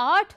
8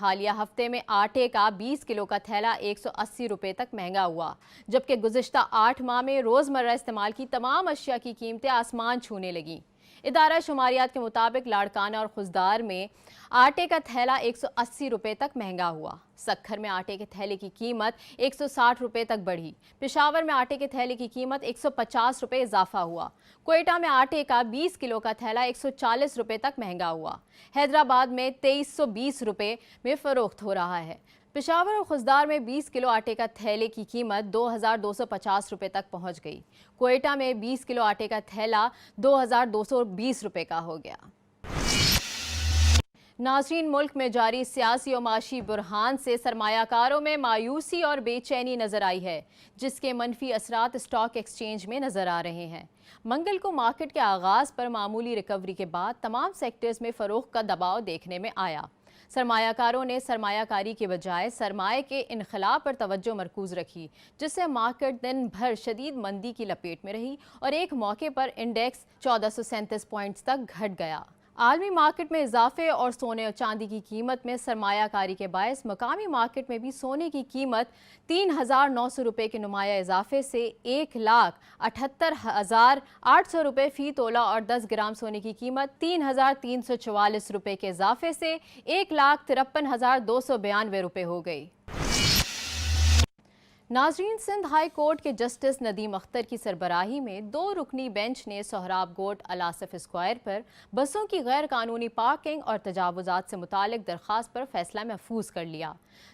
حالیہ ہفتے میں آٹے کا 20 کلو کا تھیلا 180 روپے تک مہنگا ہوا، جبکہ گزشتہ 8 ماہ میں روزمرہ استعمال کی تمام اشیاء کی قیمتیں آسمان چھونے لگیں۔ ادارہ شماریات کے مطابق لاڑکانہ اور خضدار میں آٹے کا تھیلا 180 روپے تک مہنگا ہوا۔ سکھر میں آٹے کے تھیلے کی قیمت 160 روپے تک بڑھی۔ پشاور میں آٹے کے تھیلے کی قیمت 150 روپے اضافہ ہوا۔ کوئٹہ میں آٹے کا 20 کلو کا تھیلا 140 روپے تک مہنگا ہوا۔ حیدرآباد میں 2320 روپے میں فروخت ہو رہا ہے۔ پشاور اور خضدار میں 20 کلو آٹے کا تھیلے کی قیمت 2250 روپے تک پہنچ گئی۔ کوئٹہ میں 20 کلو آٹے کا تھیلا 2220 روپے کا ہو گیا۔ ناظرین، ملک میں جاری سیاسی و معاشی بحران سے سرمایہ کاروں میں مایوسی اور بے چینی نظر آئی ہے، جس کے منفی اثرات اسٹاک ایکسچینج میں نظر آ رہے ہیں۔ منگل کو مارکیٹ کے آغاز پر معمولی ریکوری کے بعد تمام سیکٹرز میں فروخت کا دباؤ دیکھنے میں آیا۔ سرمایہ کاروں نے سرمایہ کاری کے بجائے سرمایہ کے انخلاء پر توجہ مرکوز رکھی، جس سے مارکیٹ دن بھر شدید مندی کی لپیٹ میں رہی اور ایک موقع پر انڈیکس 1437 پوائنٹس تک گھٹ گیا۔ عالمی مارکیٹ میں اضافے اور سونے اور چاندی کی قیمت میں سرمایہ کاری کے باعث مقامی مارکیٹ میں بھی سونے کی قیمت 3900 روپے کے نمایاں اضافے سے 1,78,800 روپے فی تولہ اور 10 گرام سونے کی قیمت 3,344 روپے کے اضافے سے 1,53,292 روپے ہو گئی۔ ناظرین، سندھ ہائی کورٹ کے جسٹس ندیم اختر کی سربراہی میں 2 رکنی بینچ نے سہراب گوٹ الاصف اسکوائر پر بسوں کی غیر قانونی پارکنگ اور تجاوزات سے متعلق درخواست پر فیصلہ محفوظ کر لیا،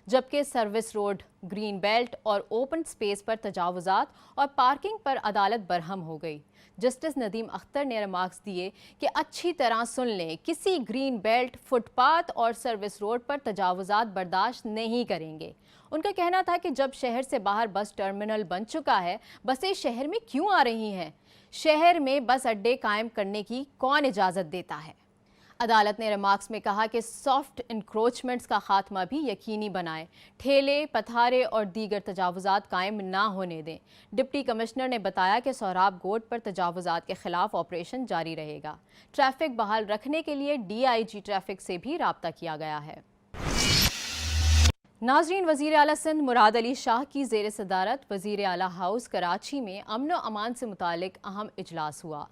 جبکہ سروس روڈ، گرین بیلٹ اور اوپن سپیس پر تجاوزات اور پارکنگ پر عدالت برہم ہو گئی۔ جسٹس ندیم اختر نے ریمارکس دیے کہ اچھی طرح سن لیں، کسی گرین بیلٹ، فٹ پاتھ اور سروس روڈ پر تجاوزات برداشت نہیں کریں گے۔ ان کا کہنا تھا کہ جب شہر سے باہر بس ٹرمینل بن چکا ہے، بسیں شہر میں کیوں آ رہی ہیں؟ شہر میں بس اڈے قائم کرنے کی کون اجازت دیتا ہے؟ عدالت نے ریمارکس میں کہا کہ سافٹ انکروچمنٹس کا خاتمہ بھی یقینی بنائیں، ٹھیلے، پتھارے اور دیگر تجاوزات قائم نہ ہونے دیں۔ ڈپٹی کمشنر نے بتایا کہ سہراب گوٹ پر تجاوزات کے خلاف آپریشن جاری رہے گا۔ ٹریفک بحال رکھنے کے لیے DIG ٹریفک سے بھی رابطہ کیا گیا ہے۔ ناظرین، وزیر اعلیٰ سندھ مراد علی شاہ کی زیر صدارت وزیر اعلیٰ ہاؤس کراچی میں امن و امان سے متعلق اہم اجلاس ہوا،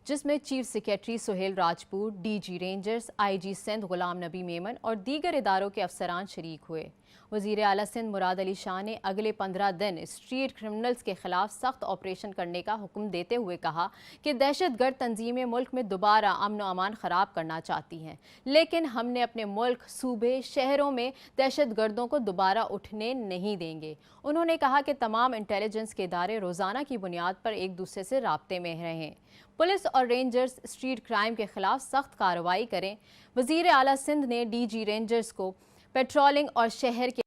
جس میں chief secretary Sohail Rajput, DG rangers, IG Sindh Ghulam نبی میمن اور دیگر اداروں کے افسران شریک ہوئے۔ وزیر اعلیٰ سندھ مراد علی شاہ نے اگلے 15 دن اسٹریٹ کرمنلز کے خلاف سخت آپریشن کرنے کا حکم دیتے ہوئے کہا کہ دہشت گرد تنظیمیں ملک میں دوبارہ امن و امان خراب کرنا چاہتی ہیں، لیکن ہم نے اپنے ملک، صوبے، شہروں میں دہشت گردوں کو دوبارہ اٹھنے نہیں دیں گے۔ انہوں نے کہا کہ تمام انٹیلیجنس کے ادارے روزانہ کی بنیاد پر ایک دوسرے سے رابطے میں رہیں، پولیس اور رینجرز اسٹریٹ کرائم کے خلاف سخت کارروائی کریں۔ وزیر اعلیٰ سندھ نے DG رینجرز کو پیٹرولنگ اور شہر کے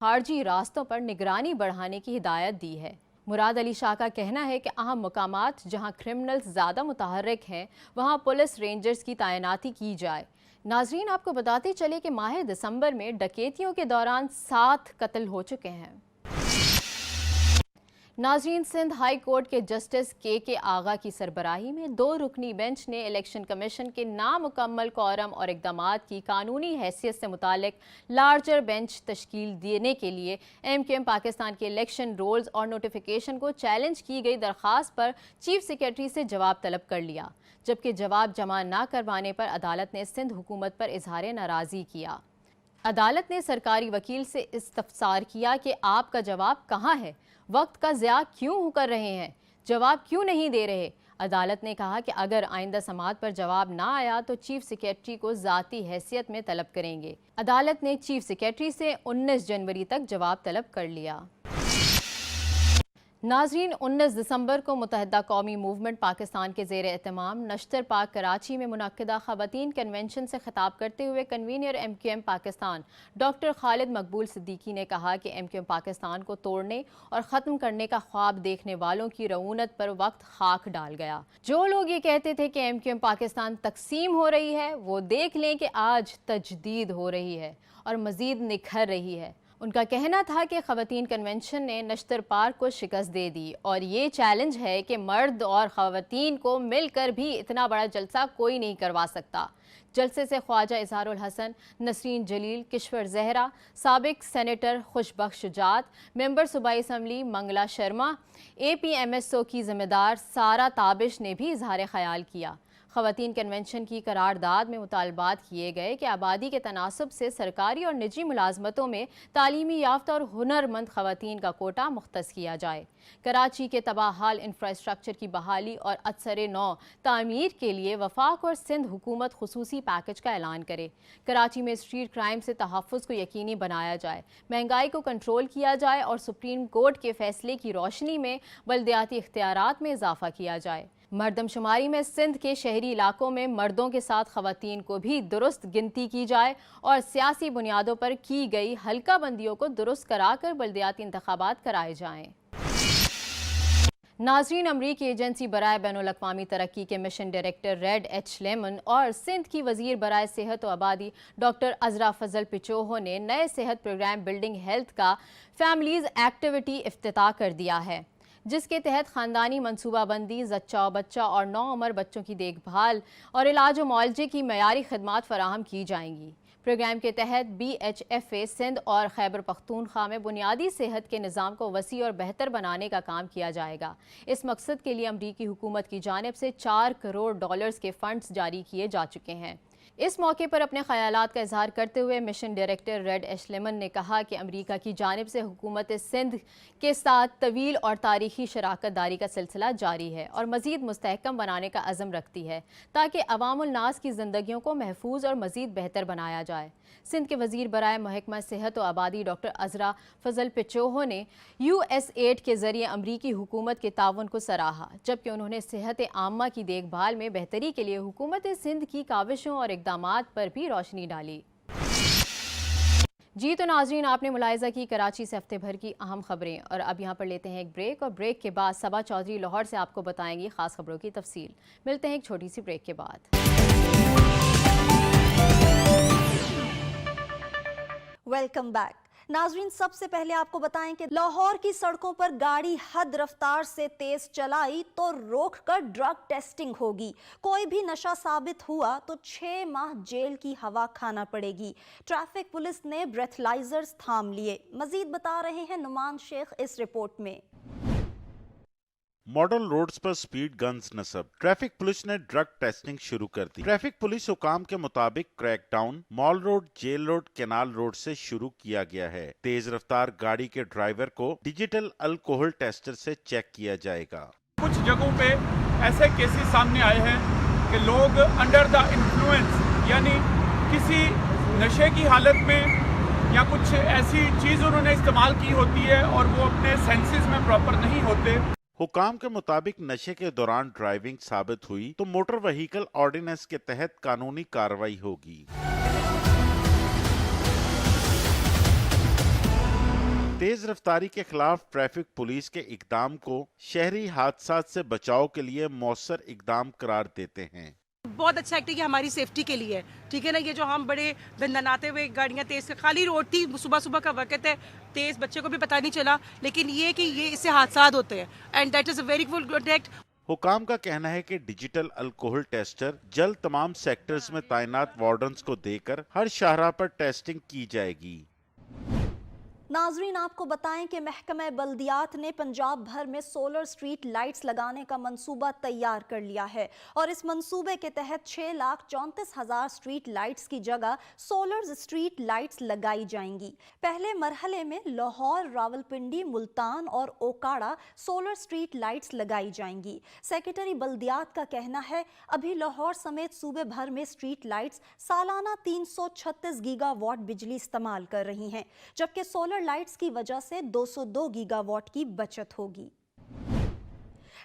خارجی راستوں پر نگرانی بڑھانے کی ہدایت دی ہے۔ مراد علی شاہ کا کہنا ہے کہ اہم مقامات جہاں کرمنلز زیادہ متحرک ہیں، وہاں پولیس رینجرز کی تعیناتی کی جائے۔ ناظرین، آپ کو بتاتے چلے کہ ماہ دسمبر میں ڈکیتیوں کے دوران 7 قتل ہو چکے ہیں۔ ناظرین، سندھ ہائی کورٹ کے جسٹس کے آغا کی سربراہی میں 2 رکنی بینچ نے الیکشن کمیشن کے نامکمل کوارم اور اقدامات کی قانونی حیثیت سے متعلق لارجر بینچ تشکیل دینے کے لیے MQM پاکستان کے الیکشن رولز اور نوٹیفیکیشن کو چیلنج کی گئی درخواست پر چیف سیکریٹری سے جواب طلب کر لیا، جبکہ جواب جمع نہ کروانے پر عدالت نے سندھ حکومت پر اظہار ناراضی کیا۔ عدالت نے سرکاری وکیل سے استفسار کیا کہ آپ کا جواب کہاں ہے؟ وقت کا ضیاع کیوں کر رہے ہیں؟ جواب کیوں نہیں دے رہے؟ عدالت نے کہا کہ اگر آئندہ سماعت پر جواب نہ آیا تو چیف سیکریٹری کو ذاتی حیثیت میں طلب کریں گے۔ عدالت نے چیف سیکریٹری سے 19 جنوری تک جواب طلب کر لیا۔ ناظرین، 19 دسمبر کو متحدہ قومی موومنٹ پاکستان کے زیر اہتمام نشتر پارک کراچی میں منعقدہ خواتین کنونشن سے خطاب کرتے ہوئے کنوینر MQM پاکستان ڈاکٹر خالد مقبول صدیقی نے کہا کہ MQM پاکستان کو توڑنے اور ختم کرنے کا خواب دیکھنے والوں کی رعونت پر وقت خاک ڈال گیا۔ جو لوگ یہ کہتے تھے کہ MQM پاکستان تقسیم ہو رہی ہے، وہ دیکھ لیں کہ آج تجدید ہو رہی ہے اور مزید نکھر رہی ہے۔ ان کا کہنا تھا کہ خواتین کنونشن نے نشتر پارک کو شکست دے دی اور یہ چیلنج ہے کہ مرد اور خواتین کو مل کر بھی اتنا بڑا جلسہ کوئی نہیں کروا سکتا۔ جلسے سے خواجہ اظہار الحسن، نسرین جلیل، کشور زہرا، سابق سینیٹر خوشبخش شجاعت، ممبر صوبائی اسمبلی منگلا شرما، APMSO کی ذمہ دار سارا تابش نے بھی اظہار خیال کیا۔ خواتین کنونشن کی قرارداد میں مطالبات کیے گئے کہ آبادی کے تناسب سے سرکاری اور نجی ملازمتوں میں تعلیمی یافتہ اور ہنرمند خواتین کا کوٹا مختص کیا جائے۔ کراچی کے تباہ حال انفراسٹرکچر کی بحالی اور ازسر نو تعمیر کے لیے وفاق اور سندھ حکومت خصوصی پیکج کا اعلان کرے۔ کراچی میں اسٹریٹ کرائم سے تحفظ کو یقینی بنایا جائے، مہنگائی کو کنٹرول کیا جائے اور سپریم کورٹ کے فیصلے کی روشنی میں بلدیاتی اختیارات میں اضافہ کیا جائے۔ مردم شماری میں سندھ کے شہری علاقوں میں مردوں کے ساتھ خواتین کو بھی درست گنتی کی جائے اور سیاسی بنیادوں پر کی گئی حلقہ بندیوں کو درست کرا کر بلدیاتی انتخابات کرائے جائیں۔ ناظرین، امریکی ایجنسی برائے بین الاقوامی ترقی کے mission director Reed Aeschliman اور سندھ کی وزیر برائے صحت و آبادی ڈاکٹر عذرا فضل پچوہو نے نئے صحت پروگرام بلڈنگ ہیلتھ کا فیملیز ایکٹیویٹی افتتاح کر دیا ہے، جس کے تحت خاندانی منصوبہ بندی، زچہ و بچہ اور نوعمر بچوں کی دیکھ بھال اور علاج و معالجے کی معیاری خدمات فراہم کی جائیں گی۔ پروگرام کے تحت BHFA سندھ اور خیبر پختونخوا میں بنیادی صحت کے نظام کو وسیع اور بہتر بنانے کا کام کیا جائے گا۔ اس مقصد کے لیے امریکی حکومت کی جانب سے $4 کروڑ کے فنڈز جاری کیے جا چکے ہیں۔ اس موقع پر اپنے خیالات کا اظہار کرتے ہوئے mission director Reed Aeschliman نے کہا کہ امریکہ کی جانب سے حکومت سندھ کے ساتھ طویل اور تاریخی شراکت داری کا سلسلہ جاری ہے اور مزید مستحکم بنانے کا عزم رکھتی ہے تاکہ عوام الناس کی زندگیوں کو محفوظ اور مزید بہتر بنایا جائے۔ سندھ کے وزیر برائے محکمہ صحت و آبادی ڈاکٹر عذرا فضل پچوہو نے USAID کے ذریعے امریکی حکومت کے تعاون کو سراہا، جبکہ انہوں نے صحت عامہ کی دیکھ بھال میں بہتری کے لیے حکومت سندھ کی کاوشوں اور اقدامات پر بھی روشنی ڈالی۔ جی تو ناظرین، آپ نے ملاحظہ کی کراچی سے ہفتے بھر کی اہم خبریں، اور اب یہاں پر لیتے ہیں ایک بریک، اور بریک کے بعد صبا چودھری لاہور سے آپ کو بتائیں گی خاص خبروں کی تفصیل۔ ملتے ہیں ایک چھوٹی سی بریک کے بعد۔ ویلکم بیک ناظرین، سب سے پہلے آپ کو بتائیں کہ لاہور کی سڑکوں پر گاڑی حد رفتار سے تیز چلائی تو روک کر ڈرگ ٹیسٹنگ ہوگی، کوئی بھی نشہ ثابت ہوا تو 6 ماہ جیل کی ہوا کھانا پڑے گی۔ ٹریفک پولیس نے بریتھلائزرز تھام لیے، مزید بتا رہے ہیں نعمان شیخ اس رپورٹ میں۔ ماڈل روڈز پر سپیڈ گنز نصب، ٹریفک پولیس نے ڈرگ ٹیسٹنگ شروع کر دی۔ ٹریفک پولیس حکام کے مطابق crackdown Mall Road, Jail Road, Canal Road سے شروع کیا گیا ہے۔ تیز رفتار گاڑی کے ڈرائیور کو ڈیجیٹل الکوہل ٹیسٹر سے چیک کیا جائے گا۔ کچھ جگہوں پہ ایسے کیسز سامنے آئے ہیں کہ لوگ انڈر دا انفلوئنس، یعنی کسی نشے کی حالت میں یا کچھ ایسی چیز انہوں نے استعمال کی ہوتی ہے اور وہ اپنے سینسز میں پراپر نہیں ہوتے۔ حکام کے مطابق نشے کے دوران ڈرائیونگ ثابت ہوئی تو موٹر وہیکل آرڈیننس کے تحت قانونی کارروائی ہوگی۔ تیز رفتاری کے خلاف ٹریفک پولیس کے اقدام کو شہری حادثات سے بچاؤ کے لیے مؤثر اقدام قرار دیتے ہیں۔ بہت اچھا ایکٹ ہے کہ ہماری سیفٹی کے لیے، ٹھیک ہے نا۔ یہ جو ہم بڑے دندناتے ہوئے گاڑیاں تیز، خالی روڈ تھی، صبح کا وقت ہے، تیز بچے کو بھی پتہ نہیں چلا، لیکن یہ کہ یہ اس سے حادثات ہوتے ہیں، and that is a very good act. حکام کا کہنا ہے کہ ڈیجیٹل الکوہل ٹیسٹر جلد تمام سیکٹرز میں تعینات وارڈنز کو دے کر ہر شاہراہ پر ٹیسٹنگ کی جائے گی۔ ناظرین، آپ کو بتائیں کہ محکمہ بلدیات نے پنجاب بھر میں سولر سٹریٹ لائٹس لگانے کا منصوبہ تیار کر لیا ہے، اور اس منصوبے کے تحت 6,34,000 سٹریٹ لائٹس کی جگہ سولر سٹریٹ لائٹس لگائی جائیں گی۔ پہلے مرحلے میں لاہور، راولپنڈی، ملتان اور اوکاڑا سولر سٹریٹ لائٹس لگائی جائیں گی۔ سیکریٹری بلدیات کا کہنا ہے ابھی لاہور سمیت صوبے بھر میں سٹریٹ لائٹس سالانہ 336 گیگا واٹ بجلی استعمال کر رہی ہیں، جبکہ سولر لائٹس کی وجہ سے 202 گیگا واٹ کی بچت ہوگی۔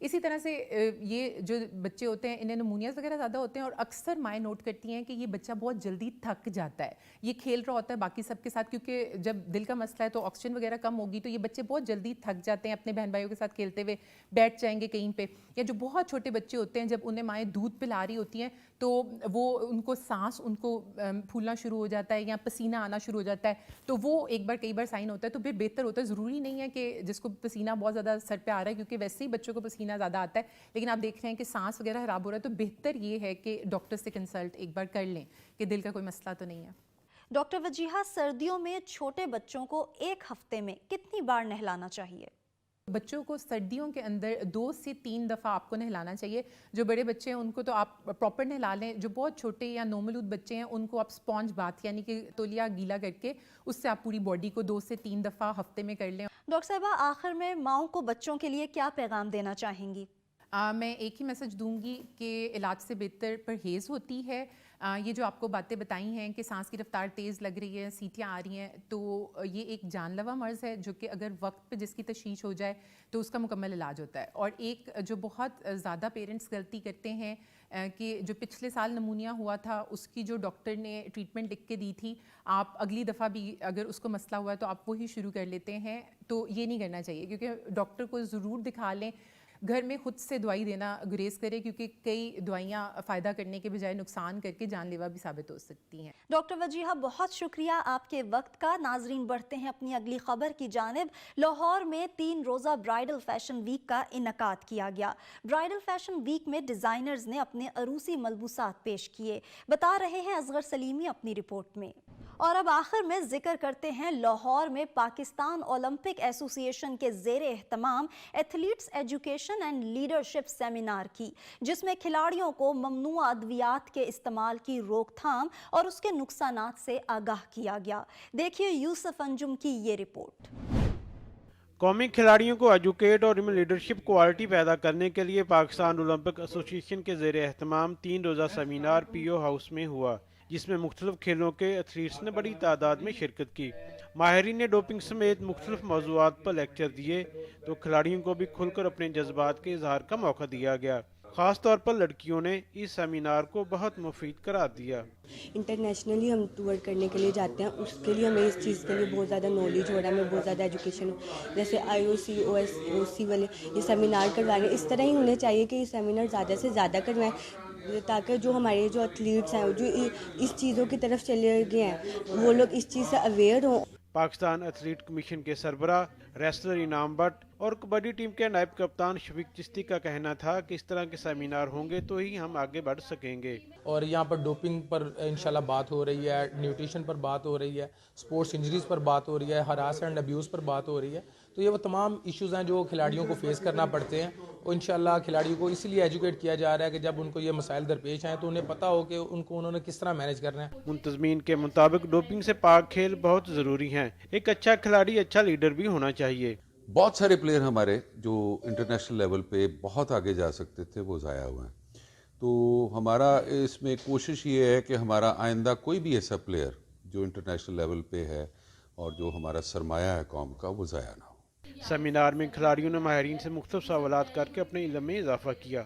اسی طرح سے یہ جو بچے ہوتے ہیں انہیں نمونیاز وغیرہ زیادہ ہوتے ہیں، اور اکثر مائیں نوٹ کرتی ہیں کہ یہ بچہ بہت جلدی تھک جاتا ہے، یہ کھیل رہا ہوتا ہے باقی سب کے ساتھ، کیونکہ جب دل کا مسئلہ ہے تو آکسیجن وغیرہ کم ہوگی، تو یہ بچے بہت جلدی تھک جاتے ہیں، اپنے بہن بھائیوں کے ساتھ کھیلتے ہوئے بیٹھ جائیں گے کہیں پہ. یا جو بہت چھوٹے بچے ہوتے ہیں جب انہیں مائیں دودھ پلا رہی ہوتی ہیں تو وہ ان کو سانس ان کو پھولنا شروع ہو جاتا ہے یا پسینہ آنا شروع ہو جاتا ہے، تو وہ ایک بار کئی بار سائن ہوتا ہے. تو پھر بہتر ہوتا ہے، ضروری نہیں ہے کہ جس کو پسینہ بہت زیادہ سر پہ آ رہا ہے، کیونکہ ویسے ہی بچوں کو پسینہ زیادہ آتا ہے، لیکن آپ دیکھ رہے ہیں کہ سانس وغیرہ خراب ہو رہا ہے، تو بہتر یہ ہے کہ ڈاکٹر سے کنسلٹ ایک بار کر لیں کہ دل کا کوئی مسئلہ تو نہیں ہے. ڈاکٹر وجیہہ، سردیوں میں چھوٹے بچوں کو ایک ہفتے میں کتنی بار نہلانا چاہیے؟ بچوں کو سردیوں کے اندر 2 سے 3 دفعہ آپ کو نہلانا چاہیے. جو بڑے بچے ہیں ان کو تو آپ پراپر نہلا لیں، جو بہت چھوٹے یا نومولود بچے ہیں ان کو آپ اسپونج بات یعنی کہ تولیہ گیلا کر کے اس سے آپ پوری باڈی کو 2 سے 3 دفعہ ہفتے میں کر لیں. ڈاکٹر صاحبہ، آخر میں ماؤں کو بچوں کے لیے کیا پیغام دینا چاہیں گی؟ میں ایک ہی میسج دوں گی کہ علاج سے بہتر پرہیز ہوتی ہے. یہ جو آپ کو باتیں بتائی ہیں کہ سانس کی رفتار تیز لگ رہی ہے، سیٹیاں آ رہی ہیں، تو یہ ایک جان لیوا مرض ہے جو کہ اگر وقت پہ جس کی تشخیص ہو جائے تو اس کا مکمل علاج ہوتا ہے. اور ایک جو بہت زیادہ پیرنٹس غلطی کرتے ہیں کہ جو پچھلے سال نمونیا ہوا تھا اس کی جو ڈاکٹر نے ٹریٹمنٹ لکھ کے دی تھی، آپ اگلی دفعہ بھی اگر اس کو مسئلہ ہوا ہے تو آپ وہی شروع کر لیتے ہیں. تو یہ نہیں کرنا چاہیے، کیونکہ ڈاکٹر کو ضرور دکھا لیں. گھر میں خود سے دوائی دینا گریز کرے، کیونکہ کئی دوائیاں فائدہ کرنے کے بجائے نقصان کر کے جان لیوا بھی ثابت ہو سکتی ہیں. ڈاکٹر وجیہہ، بہت شکریہ آپ کے وقت کا. ناظرین، بڑھتے ہیں اپنی اگلی خبر کی جانب. لاہور میں 3 روزہ برائڈل فیشن ویک کا انعقاد کیا گیا. برائڈل فیشن ویک میں ڈیزائنرز نے اپنے عروسی ملبوسات پیش کیے، بتا رہے ہیں اصغر سلیمی اپنی رپورٹ میں. اور اب آخر میں ذکر کرتے ہیں لاہور میں پاکستان اولمپک ایسوسی ایشن کے زیر اہتمام athletes education and leadership seminar کی، جس میں کھلاڑیوں کو ممنوع ادویات کے استعمال کی روک تھام اور اس کے نقصانات سے آگاہ کیا گیا. دیکھیے یوسف انجم کی یہ رپورٹ. قومی کھلاڑیوں کو ایجوکیٹ اور لیڈرشپ کوالٹی پیدا کرنے کے لیے پاکستان اولمپک ایسوسی ایشن کے زیر اہتمام 3 روزہ سیمینار پی او ہاؤس میں ہوا، جس میں مختلف کھیلوں کے ایتھلیٹس نے بڑی تعداد میں شرکت کی. ماہرین نے ڈوپنگ سمیت مختلف موضوعات پر لیکچر دیے تو کھلاڑیوں کو بھی کھل کر اپنے جذبات کے اظہار کا موقع دیا گیا. خاص طور پر لڑکیوں نے اس سیمینار کو بہت مفید قرار دیا. انٹرنیشنلی ہم ٹور کرنے کے لیے جاتے ہیں، اس کے لیے ہمیں اس چیز کے لیے بہت زیادہ نالج ہو رہا ہے، ہمیں بہت زیادہ ایجوکیشن، جیسے آئی او سی او ایس او سی والے یہ سیمینار کروا رہے ہیں. اس طرح ہی ہونے چاہیے کہ یہ سیمینار زیادہ سے زیادہ کروائیں، تاکہ جو ہمارے جو ایتھلیٹس ہیں جو اس چیزوں کی طرف چلے گئے ہیں وہ لوگ اس چیز سے اویئر ہوں. پاکستان ایتھلیٹ کمیشن کے سربراہ ریسلر انعام بٹ اور کبڈی ٹیم کے نائب کپتان شفیق چشتی کا کہنا تھا کہ اس طرح کے سیمینار ہوں گے تو ہی ہم آگے بڑھ سکیں گے. اور یہاں پر ڈوپنگ پر انشاءاللہ بات ہو رہی ہے، نیوٹریشن پر بات ہو رہی ہے، سپورٹس انجریز پر بات ہو رہی ہے، ہراس اینڈ ابیوز پر بات ہو رئی ہے. تو یہ وہ تمام ایشوز ہیں جو کھلاڑیوں کو فیس کرنا پڑتے ہیں، اور انشاءاللہ کھلاڑیوں کو اسی لیے ایجوکیٹ کیا جا رہا ہے کہ جب ان کو یہ مسائل درپیش آئیں تو انہیں پتہ ہو کہ انہوں نے کس طرح مینیج کرنا ہے. منتظمین کے مطابق ڈوپنگ سے پاک کھیل بہت ضروری ہیں. ایک اچھا کھلاڑی اچھا لیڈر بھی ہونا چاہیے. بہت سارے پلیئر ہمارے جو انٹرنیشنل لیول پہ بہت آگے جا سکتے تھے وہ ضائع ہوئے ہیں. تو ہمارا اس میں کوشش یہ ہے کہ ہمارا آئندہ کوئی بھی ایسا پلیئر جو انٹرنیشنل لیول پہ ہے اور جو ہمارا سرمایہ ہے قوم کا وہ ضائع نہ ہو. سیمینار میں کھلاڑیوں نے ماہرین سے مختلف سوالات کر کے اپنے علم میں اضافہ کیا.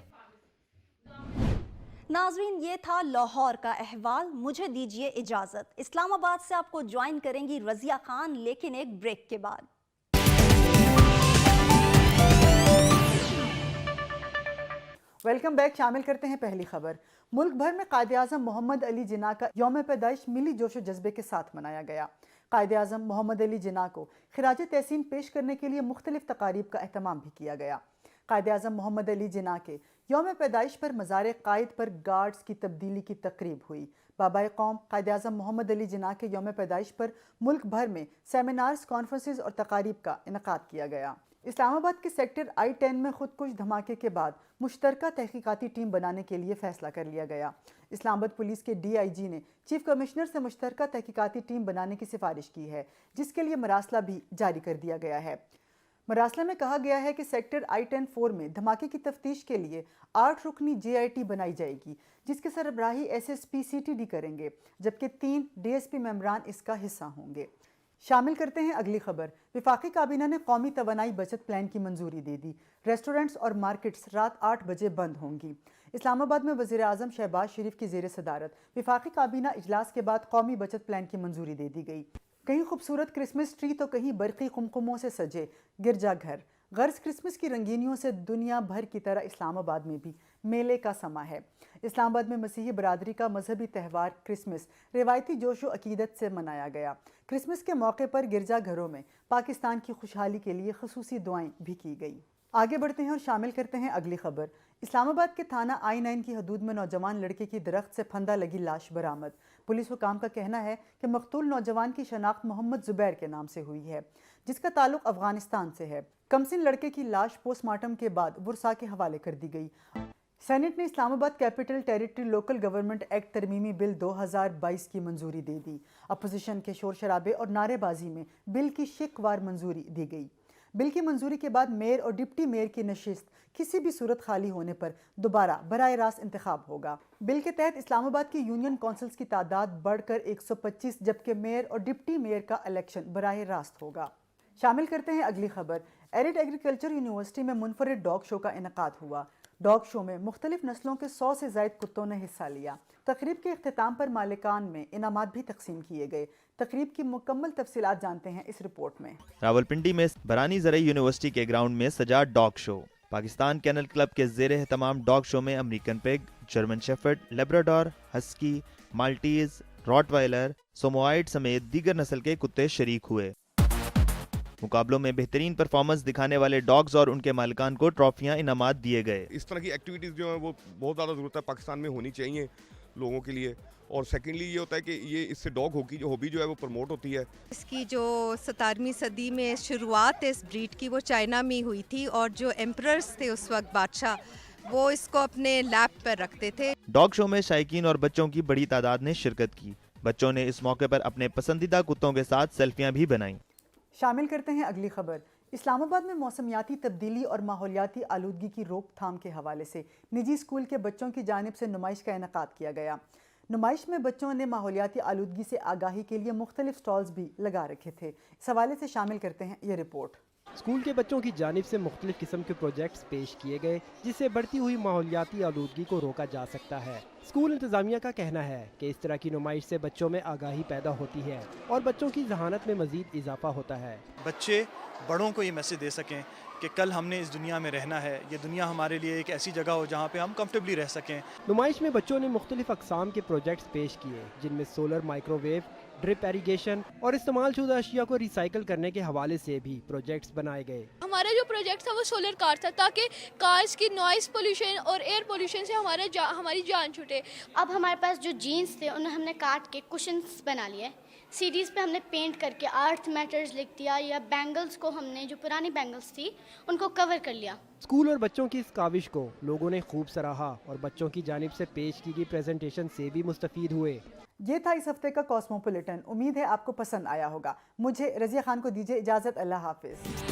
ناظرین، یہ تھا لاہور کا احوال. مجھے دیجیے اجازت. اسلام آباد سے آپ کو جوائن کریں گی رضیہ خان، لیکن ایک بریک کے بعد. Welcome back. شامل کرتے ہیں پہلی خبر. ملک بھر میں قائد اعظم محمد علی جناح کا یوم پیدائش ملی جوش و جذبے کے ساتھ منایا گیا. قائد اعظم محمد علی جناح کو خراج تحسین پیش کرنے کے لیے مختلف تقاریب کا اہتمام بھی کیا گیا. قائد اعظم محمد علی جناح کے یوم پیدائش پر مزار قائد پر گارڈز کی تبدیلی کی تقریب ہوئی. بابائے قوم قائد اعظم محمد علی جناح کے یوم پیدائش پر ملک بھر میں سیمینارز، کانفرنسز اور تقاریب کا انعقاد کیا گیا. اسلام آباد کے سیکٹر I-10 میں خودکش دھماکے کے بعد مشترکہ تحقیقاتی ٹیم بنانے کے لیے فیصلہ کر لیا گیا. اسلام آباد پولیس کے DIG نے چیف کمشنر سے مشترکہ تحقیقاتی ٹیم بنانے کی سفارش کی ہے، جس کے لیے مراسلہ بھی جاری کر دیا گیا ہے. مراسلہ میں کہا گیا ہے کہ سیکٹر I-10-4 میں دھماکے کی تفتیش کے لیے 8 رکنی JIT بنائی جائے گی، جس کی سربراہی SSP CTD کریں گے، جبکہ 3 DSP ممبران اس کا حصہ ہوں گے. شامل کرتے ہیں اگلی خبر۔ وفاقی کابینہ نے قومی توانائی بچت پلان کی منظوری دے دی۔ ریسٹورنٹس اور مارکیٹس رات 8 بجے بند ہوں گی۔ اسلام آباد میں وزیر اعظم شہباز شریف کی زیر صدارت وفاقی کابینہ اجلاس کے بعد قومی بچت پلان کی منظوری دے دی گئی۔ کہیں خوبصورت کرسمس ٹری تو کہیں برقی قمقموں سے سجے گرجا گھر۔ غرض کرسمس کی رنگینیوں سے دنیا بھر کی طرح اسلام آباد میں بھی میلے کا سما ہے۔ اسلام آباد میں مسیحی برادری کا مذہبی تہوار کرسمس روایتی جوش و عقیدت سے منایا گیا۔ کرسمس کے موقع پر گرجا گھروں میں پاکستان کی خوشحالی کے لیے خصوصی دعائیں بھی کی گئی۔ آگے بڑھتے ہیں اور شامل کرتے ہیں اگلی خبر۔ اسلام آباد کے تھانہ I-9 کی حدود میں نوجوان لڑکے کی درخت سے پھندا لگی لاش برآمد۔ پولیس حکام کا کہنا ہے کہ مقتول نوجوان کی شناخت محمد زبیر کے نام سے ہوئی ہے، جس کا تعلق افغانستان سے ہے۔ کمسن لڑکے کی لاش پوسٹ مارٹم کے بعد ورثاء کے حوالے کر دی گئی۔ سینٹ نے Islamabad capital territory local government act ترمیمی بل 2022 کی منظوری دے دی۔ اپوزیشن کے شور شرابے اور نعرے بازی میں بل کی شق وار منظوری دی گئی۔ بل کی منظوری کے بعد میئر اور ڈپٹی میئر کی نشست کسی بھی صورت خالی ہونے پر دوبارہ براہ راست انتخاب ہوگا۔ بل کے تحت اسلام آباد کی یونین کونسلز کی تعداد بڑھ کر 125 جبکہ میئر اور ڈپٹی میئر کا الیکشن براہ راست ہوگا۔ شامل کرتے ہیں اگلی خبر۔ ایرڈ ایگریکلچر یونیورسٹی میں منفرد ڈاگ شو کا انعقاد ہوا۔ ڈاگ شو میں مختلف نسلوں کے 100 سے زائد کتوں نے حصہ لیا۔ تقریب کے اختتام پر مالکان میں انعامات بھی تقسیم کیے گئے۔ تقریب کی مکمل تفصیلات جانتے ہیں اس رپورٹ میں۔ راولپنڈی میں برانی زرعی یونیورسٹی کے گراؤنڈ میں سجا ڈاگ شو۔ پاکستان کینل کلب کے زیر اہتمام ڈاگ شو میں American پیگ، German shepherd, Labrador, ہسکی، Maltese, راٹ وائلر، سوموائڈ سمیت دیگر نسل کے کتے شریک ہوئے۔ مقابلوں میں بہترین پرفارمنس دکھانے والے ڈاگز اور ان کے مالکان کو ٹرافیاں انعامات دیے گئے۔ اس طرح کی ایکٹیویٹیز جو ہیں وہ بہت زیادہ ضرورت ہے پاکستان میں ہونی چاہیے لوگوں کے لیے، اور سیکنڈلی یہ ہوتا ہے کہ یہ اس سے ڈاگ ہابی جو ہے وہ پروموٹ ہوتی ہے۔ اس کی جو 17ویں صدی میں شروعات اس بریڈ کی وہ چائنا میں ہوئی تھی، اور جو ایمپررز تھے اس وقت بادشاہ وہ اس کو اپنے لیپ پر رکھتے تھے۔ ڈاگ شو میں شائقین اور بچوں کی بڑی تعداد نے شرکت کی۔ بچوں نے اس موقع پر اپنے پسندیدہ کتوں کے ساتھ سیلفیاں بھی بنائیں۔ شامل کرتے ہیں اگلی خبر۔ اسلام آباد میں موسمیاتی تبدیلی اور ماحولیاتی آلودگی کی روک تھام کے حوالے سے نجی اسکول کے بچوں کی جانب سے نمائش کا انعقاد کیا گیا۔ نمائش میں بچوں نے ماحولیاتی آلودگی سے آگاہی کے لیے مختلف سٹالز بھی لگا رکھے تھے۔ اس حوالے سے شامل کرتے ہیں یہ رپورٹ۔ اسکول کے بچوں کی جانب سے مختلف قسم کے پروجیکٹس پیش کیے گئے جس سے بڑھتی ہوئی ماحولیاتی آلودگی کو روکا جا سکتا ہے۔ اسکول انتظامیہ کا کہنا ہے کہ اس طرح کی نمائش سے بچوں میں آگاہی پیدا ہوتی ہے اور بچوں کی ذہانت میں مزید اضافہ ہوتا ہے۔ بچے بڑوں کو یہ میسج دے سکیں کہ کل ہم نے اس دنیا میں رہنا ہے، یہ دنیا ہمارے لیے ایک ایسی جگہ ہو جہاں پہ ہم کمفرٹیبلی رہ سکیں۔ نمائش میں بچوں نے مختلف اقسام کے پروجیکٹس پیش کیے جن میں solar microwave, drip irrigation اور استعمال شدہ اشیاء کو ریسائیکل کرنے کے حوالے سے بھی پروجیکٹس بنائے گئے۔ ہمارا جو پروجیکٹ تھا وہ سولر کار تھا تاکہ کارز کی نوائز پولیوشن اور ایئر پولیوشن سے ہماری جان چھوٹے۔ اب ہمارے پاس جو جینس تھے انہیں ہم نے کاٹ کے کشنز بنا لیے، سیڈیز پہ ہم نے پینٹ کر کے ارتھ میٹرز لکھ دیا، یا بینگلز کو ہم نے جو پرانی بینگلز تھی ان کو کور کر لیا۔ اسکول اور بچوں کی اس کاوش کو لوگوں نے خوب سراہا اور بچوں کی جانب سے پیش کی گئی پریزنٹیشن سے بھی مستفید ہوئے۔ یہ تھا اس ہفتے کا کاسموپولیٹن۔ امید ہے آپ کو پسند آیا ہوگا۔ مجھے رضیہ خان کو دیجیے اجازت۔ اللہ حافظ۔